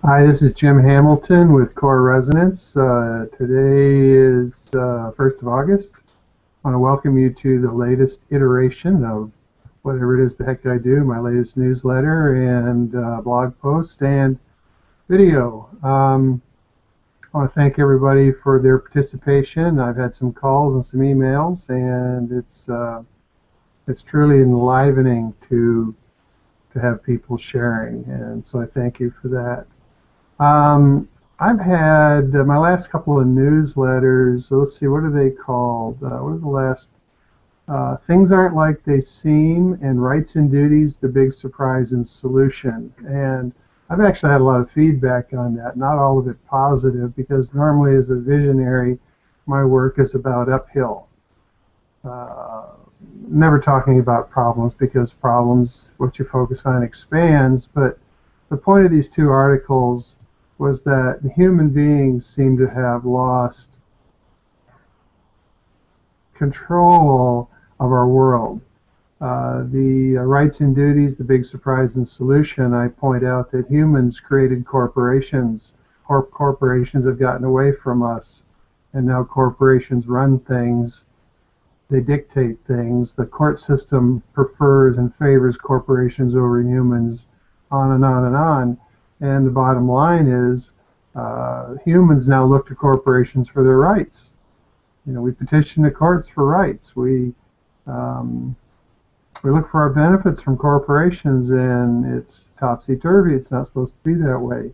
Hi, this is J.Hamilton with Core Resonance. Today is 1st of August. I want to welcome you to the latest iteration of whatever it is the heck I do, my latest newsletter and blog post and video. I want to thank everybody for their participation. I've had some calls and some emails, and it's truly enlivening to have people sharing, and so I thank you for that. I've had my last couple of newsletters. Let's see, what are they called? What are the last? Things Aren't Like They Seem, and Rights and Duties, the Big Surprise and Solution. And I've actually had a lot of feedback on that, not all of it positive, because normally as a visionary, my work is about uphill. Uh, Never talking about problems, because problems, what you focus on expands, but the point of these two articles was that human beings seem to have lost control of our world. The rights and duties, the big surprise and solution, I point out that humans created corporations. Corporations have gotten away from us, and now corporations run things. They dictate things. The court system prefers and favors corporations over humans, on and on and on. And the bottom line is humans now look to corporations for their rights. You know, we petition the courts for rights. We look for our benefits from corporations, and it's topsy-turvy. It's not supposed to be that way.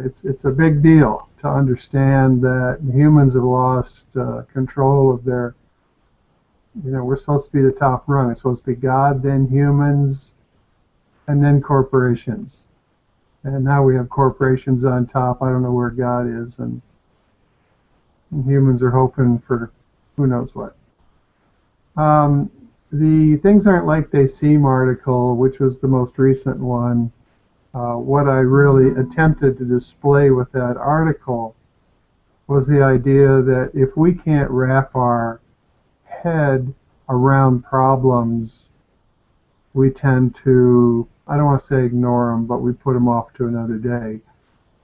It's a big deal to understand that humans have lost control of their, we're supposed to be the top rung. It's supposed to be God, then humans, and then corporations. And now we have corporations on top. I don't know where God is, and humans are hoping for who knows what. The Things Aren't Like They Seem article, which was the most recent one, what I really attempted to display with that article was the idea that if we can't wrap our head around problems, we tend to, I don't want to say ignore them, but we put them off to another day.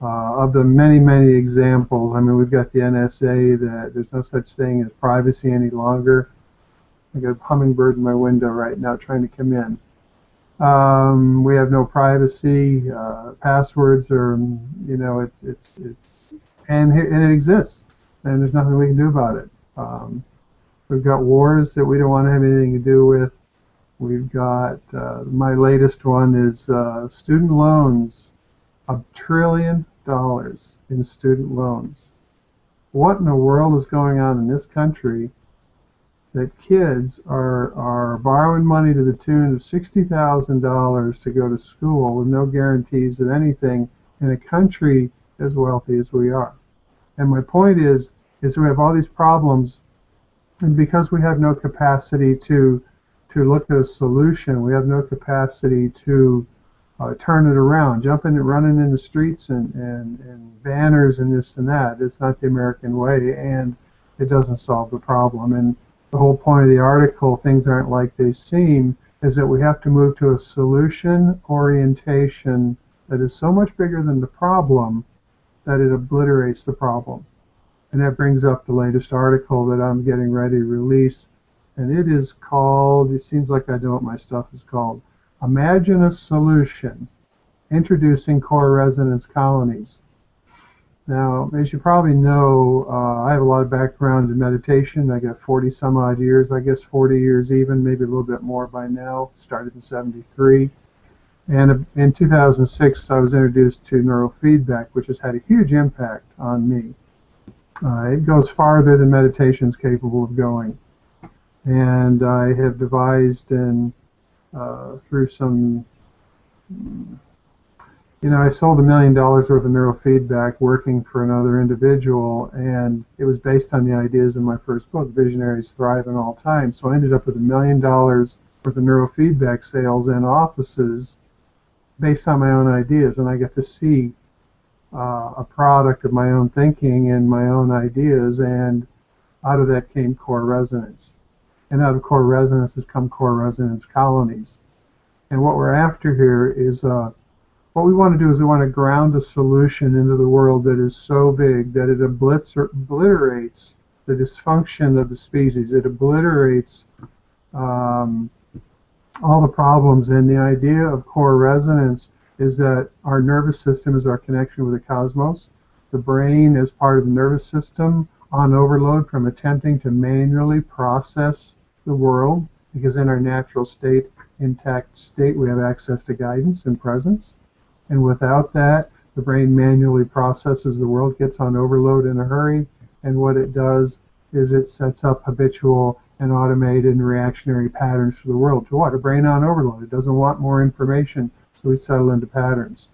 Of the many, many examples, I mean, we've got the NSA, that there's no such thing as privacy any longer. I got a hummingbird in my window right now trying to come in. We have no privacy. Passwords are, and it exists, and there's nothing we can do about it. We've got wars that we don't want to have anything to do with. We've got, my latest one is student loans, $1 trillion in student loans. What in the world is going on in this country that kids are borrowing money to the tune of $60,000 to go to school with no guarantees of anything in a country as wealthy as we are? And my point is we have all these problems, and because we have no capacity to look at a solution, we have no capacity to turn it around, jumping and running in the streets and banners and this and that. It's not the American way, and it doesn't solve the problem. And the whole point of the article, Things Aren't Like They Seem, is that we have to move to a solution orientation that is so much bigger than the problem that it obliterates the problem. And that brings up the latest article that I'm getting ready to release, and it is called, it seems like I know what my stuff is called, Imagine a Solution, Introducing Core Resonance Colonies. Now, as you probably know, I have a lot of background in meditation. I got 40 some odd years, I guess 40 years even, maybe a little bit more by now. Started in '73. And in 2006, I was introduced to neurofeedback, which has had a huge impact on me. It goes farther than meditation is capable of going. And I have devised and through some, I sold $1 million worth of neurofeadback working for another individual, and it was based on the ideas in my first book, Visionaries Thrive in All Time. So I ended up with $1 million worth of neurofeedback sales and offices based on my own ideas, and I get to see a product of my own thinking and my own ideas, and out of that came core resonance. And out of core resonance has come core resonance colonies. And what we're after here is what we want to do is we want to ground a solution into the world that is so big that it obliterates the dysfunction of the species. It obliterates all the problems. And the idea of core resonance is that our nervous system is our connection with the cosmos. The brain is part of the nervous system on overload from attempting to manually process the world, because in our natural state, intact state, we have access to guidance and presence. And without that, the brain manually processes the world, gets on overload in a hurry, and what it does is it sets up habitual and automated and reactionary patterns for the world. To what? A brain on overload. It doesn't want more information, so we settle into patterns.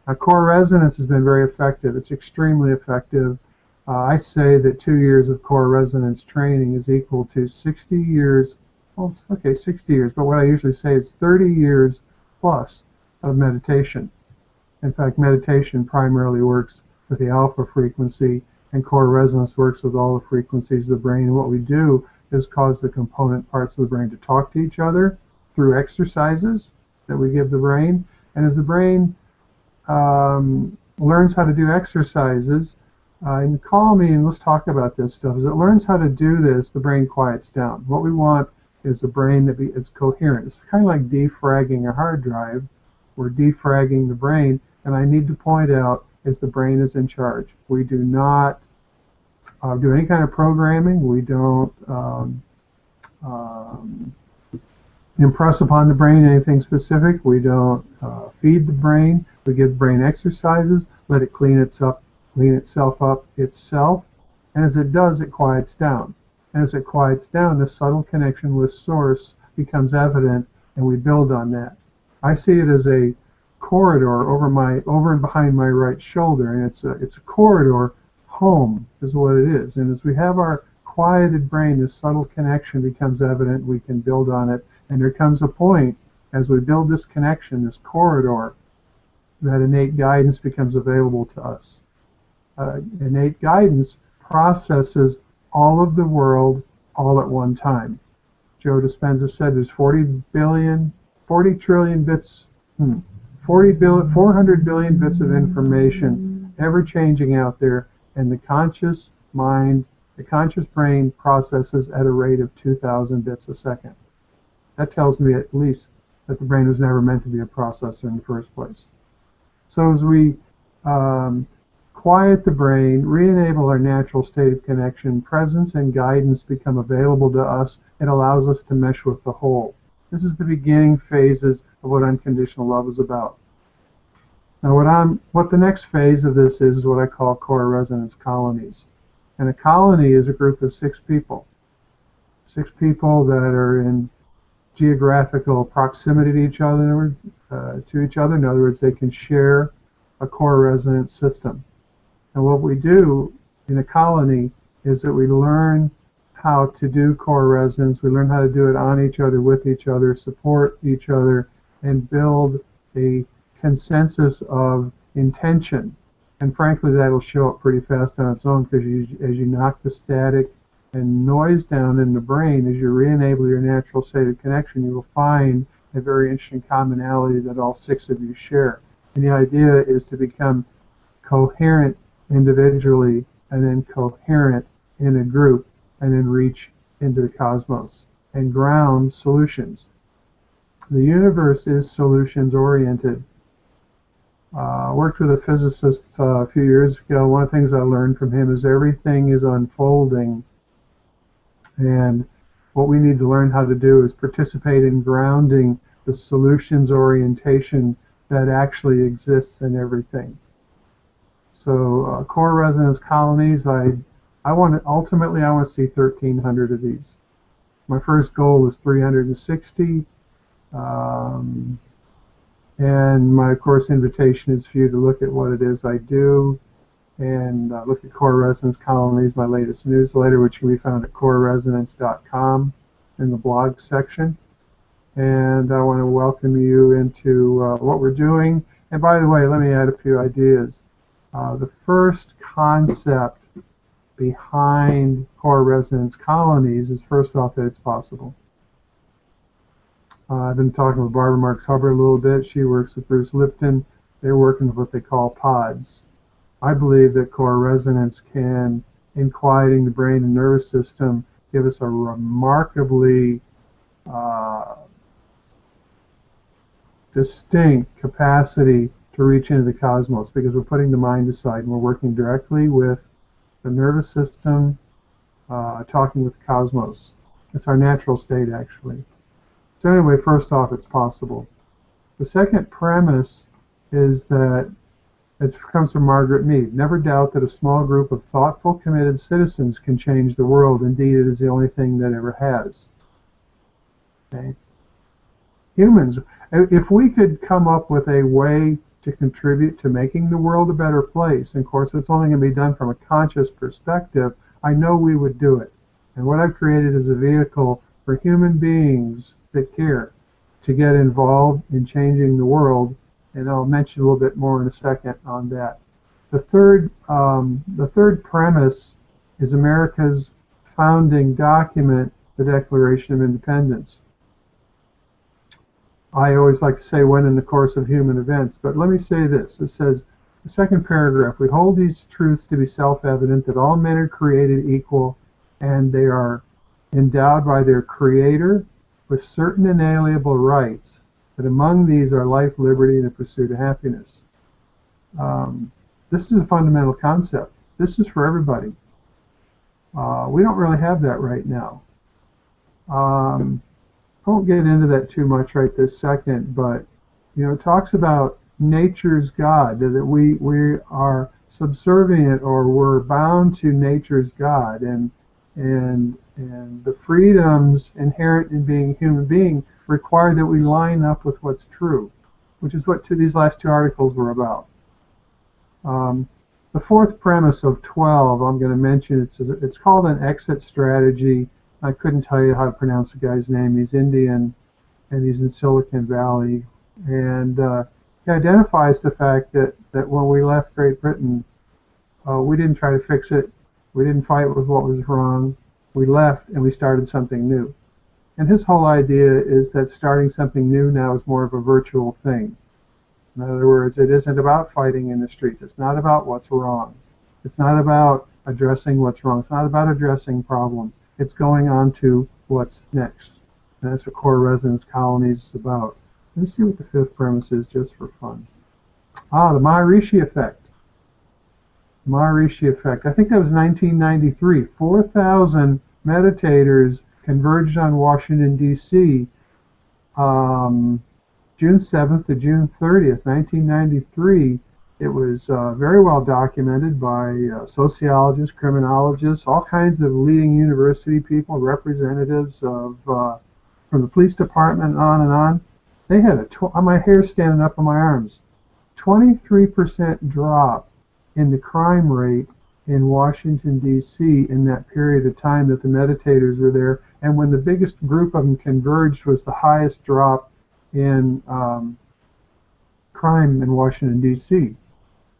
Now, core resonance has been very effective. It's extremely effective. I say that 2 years of core resonance training is equal to 60 years, well, okay, 60 years, but what I usually say is 30 years plus of meditation. In fact, meditation primarily works with the alpha frequency, and core resonance works with all the frequencies of the brain. And what we do is cause the component parts of the brain to talk to each other through exercises that we give the brain. And as the brain learns how to do exercises, and call me and let's talk about this stuff. As it learns how to do this, the brain quiets down. What we want is a brain that it's coherent. It's kind of like defragging a hard drive. We're defragging the brain, and I need to point out is the brain is in charge. We do not do any kind of programming. We don't impress upon the brain anything specific. We don't feed the brain. We give the brain exercises, let it clean itself up itself, and as it does, it quiets down. And as it quiets down, the subtle connection with source becomes evident, and we build on that. I see it as a corridor over and behind my right shoulder, and it's a corridor home is what it is. And as we have our quieted brain, this subtle connection becomes evident. We can build on it, and there comes a point as we build this connection, this corridor, that innate guidance becomes available to us. Innate guidance processes all of the world all at one time. Joe Dispenza said there's 400 billion bits, 400 billion bits of information ever changing out there, and the conscious mind, the conscious brain processes at a rate of 2,000 bits a second. That tells me at least that the brain was never meant to be a processor in the first place. So as we quiet the brain, re-enable our natural state of connection, presence and guidance become available to us. It allows us to mesh with the whole. This is the beginning phases of what unconditional love is about. Now what the next phase of this is what I call core resonance colonies. And a colony is a group of 6 people. 6 people that are in geographical proximity to each other. In other words, they can share a core resonance system. And what we do in a colony is that we learn how to do core resonance. We learn how to do it on each other, with each other, support each other, and build a consensus of intention. And frankly, that'll show up pretty fast on its own, because as you knock the static and noise down in the brain, as you re-enable your natural state of connection, you will find a very interesting commonality that all 6 of you share. And the idea is to become coherent individually, and then coherent in a group, and then reach into the cosmos and ground solutions. The universe is solutions oriented. I worked with a physicist a few years ago. One of the things I learned from him is everything is unfolding, and what we need to learn how to do is participate in grounding the solutions orientation that actually exists in everything. So core resonance colonies, ultimately I want to see 1,300 of these. My first goal is 360, and my, of course, invitation is for you to look at what it is I do, and look at Core Resonance Colonies, my latest newsletter, which can be found at coreresonance.com in the blog section. And I want to welcome you into what we're doing. And by the way, let me add a few ideas. The first concept behind Core Resonance Colonies is, first off, that it's possible. I've been talking with Barbara Marks Hubbard a little bit. She works with Bruce Lipton. They're working with what they call pods. I believe that core resonance can, in quieting the brain and nervous system, give us a remarkably distinct capacity to reach into the cosmos, because we're putting the mind aside and we're working directly with the nervous system, talking with the cosmos. It's our natural state, actually. So anyway, first off, it's possible. The second premise is that it comes from Margaret Mead. Never doubt that a small group of thoughtful, committed citizens can change the world. Indeed, it is the only thing that ever has. Okay? Humans, if we could come up with a way to contribute to making the world a better place, and of course it's only going to be done from a conscious perspective, I know we would do it. And what I've created is a vehicle for human beings that care to get involved in changing the world, and I'll mention a little bit more in a second on that. The third premise is America's founding document, the Declaration of Independence. I always like to say when in the course of human events, but let me say this. It says, the second paragraph, we hold these truths to be self-evident, that all men are created equal and they are endowed by their Creator with certain inalienable rights, that among these are life, liberty, and the pursuit of happiness. This is a fundamental concept. This is for everybody. We don't really have that right now. I won't get into that too much right this second, but it talks about nature's God, that we are subservient or we're bound to nature's God, and the freedoms inherent in being a human being require that we line up with what's true, which is what these last two articles were about. The fourth premise of 12 I'm going to mention, it's called an exit strategy. I couldn't tell you how to pronounce the guy's name. He's Indian, and he's in Silicon Valley. And he identifies the fact that when we left Great Britain, we didn't try to fix it. We didn't fight with what was wrong. We left and we started something new. And his whole idea is that starting something new now is more of a virtual thing. In other words, it isn't about fighting in the streets. It's not about what's wrong. It's not about addressing what's wrong. It's not about addressing problems. It's going on to what's next. And that's what core resonance colonies is about. Let's see what the fifth premise is, just for fun. The Maharishi effect. Maharishi effect. I think that was 1993. 4,000 meditators converged on Washington, D.C. June 7th to June 30th, 1993. It was very well documented by sociologists, criminologists, all kinds of leading university people, representatives of from the police department, and on and on. They had my hair standing up on my arms. 23% drop in the crime rate in Washington, D.C. in that period of time that the meditators were there. And when the biggest group of them converged, was the highest drop in crime in Washington, D.C.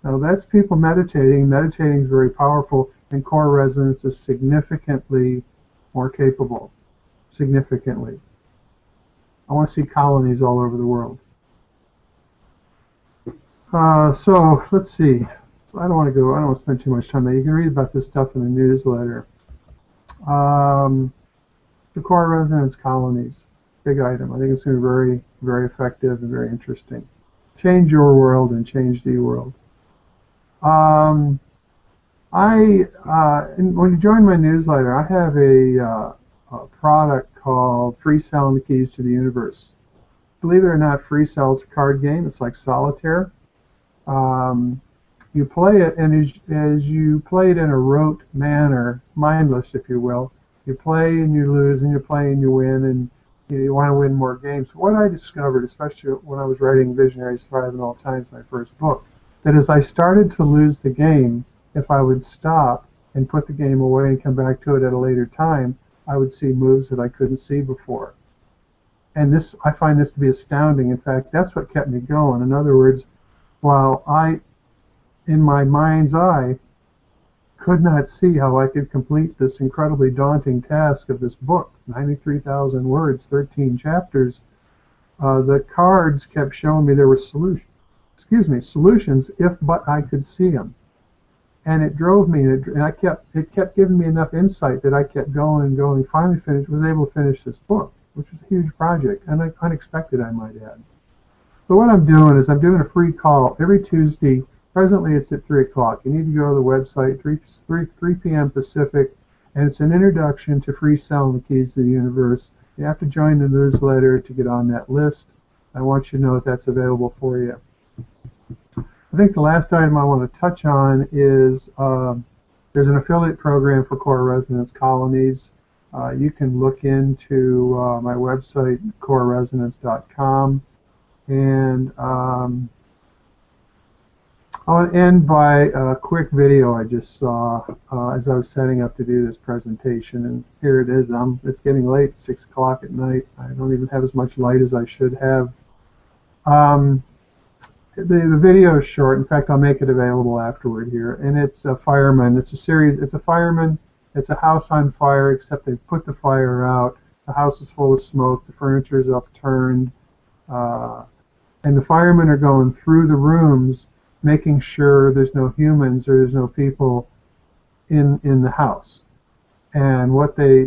Now that's people meditating. Meditating is very powerful, and core resonance is significantly more capable. Significantly. I want to see colonies all over the world. So let's see. I don't want to spend too much time there. You can read about this stuff in the newsletter. The core resonance colonies, big item. I think it's going to be very, very effective and very interesting. Change your world and change the world. When you join my newsletter, I have a product called Free Cell and the Keys to the Universe. Believe it or not, Free Cell is a card game. It's like solitaire. You play it, and as you play it in a rote manner, mindless, if you will, you play and you lose, and you play and you win, and you want to win more games. What I discovered, especially when I was writing Visionaries Thrive in All Times, my first book, that as I started to lose the game, if I would stop and put the game away and come back to it at a later time, I would see moves that I couldn't see before. And I find this to be astounding. In fact, that's what kept me going. In other words, while I, in my mind's eye, could not see how I could complete this incredibly daunting task of this book, 93,000 words, 13 chapters, the cards kept showing me there were solutions. solutions if but I could see them. And it drove me, and it kept giving me enough insight that I kept going and going. Finally was able to finish this book, which was a huge project, and unexpected, I might add. So what I'm doing is I'm doing a free call every Tuesday. Presently it's at 3 o'clock. You need to go to the website, 3 p.m. Pacific, and it's an introduction to free selling the keys to the universe. You have to join the newsletter to get on that list. I want you to know that that's available for you. I think the last item I want to touch on is there's an affiliate program for Core Resonance Colonies. You can look into my website, coreresonance.com. And I want to end by a quick video I just saw as I was setting up to do this presentation. And here it is. It's getting late, 6 o'clock at night. I don't even have as much light as I should have. The video is short. In fact, I'll make it available afterward here. And it's a fireman. It's a fireman. It's a house on fire, except they've put the fire out. The house is full of smoke. The furniture is upturned. And the firemen are going through the rooms, making sure there's no humans or there's no people in the house. And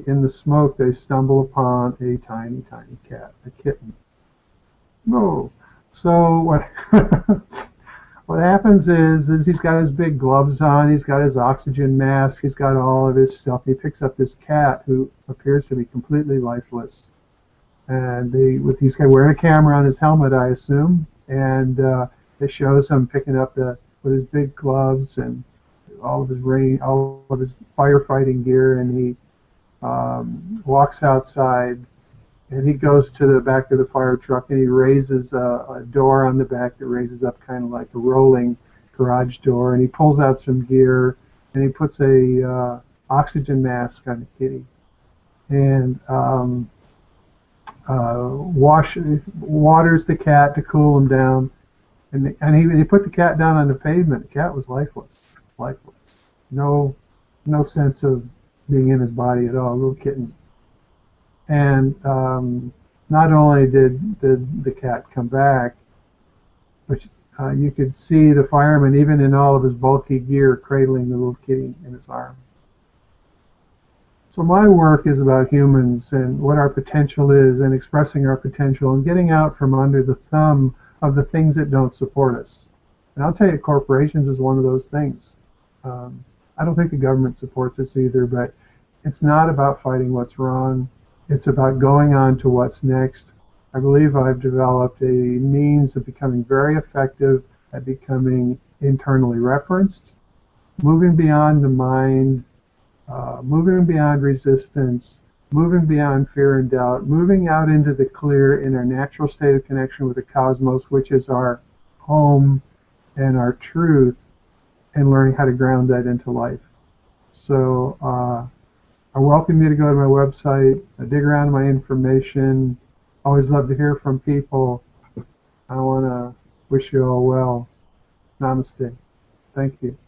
in the smoke, they stumble upon a tiny, tiny cat, a kitten. Whoa. So what happens is he's got his big gloves on, he's got his oxygen mask, he's got all of his stuff. He picks up this cat who appears to be completely lifeless. And he's wearing a camera on his helmet, I assume, and it shows him picking up with his big gloves and all of his firefighting gear, and he walks outside. And he goes to the back of the fire truck, and he raises a door on the back that raises up kind of like a rolling garage door, and he pulls out some gear, and he puts a oxygen mask on the kitty, and waters the cat to cool him down, and he put the cat down on the pavement. The cat was lifeless. No sense of being in his body at all, a little kitten. And not only did the cat come back, but you could see the fireman, even in all of his bulky gear, cradling the little kitty in his arm. So my work is about humans and what our potential is, and expressing our potential and getting out from under the thumb of the things that don't support us. And I'll tell you, corporations is one of those things. I don't think the government supports us either, but it's not about fighting what's wrong. It's about going on to what's next. I believe I've developed a means of becoming very effective at becoming internally referenced, moving beyond the mind, moving beyond resistance, moving beyond fear and doubt, moving out into the clear in our natural state of connection with the cosmos, which is our home and our truth, and learning how to ground that into life. So I welcome you to go to my website, dig around in my information. Always love to hear from people. I want to wish you all well. Namaste. Thank you.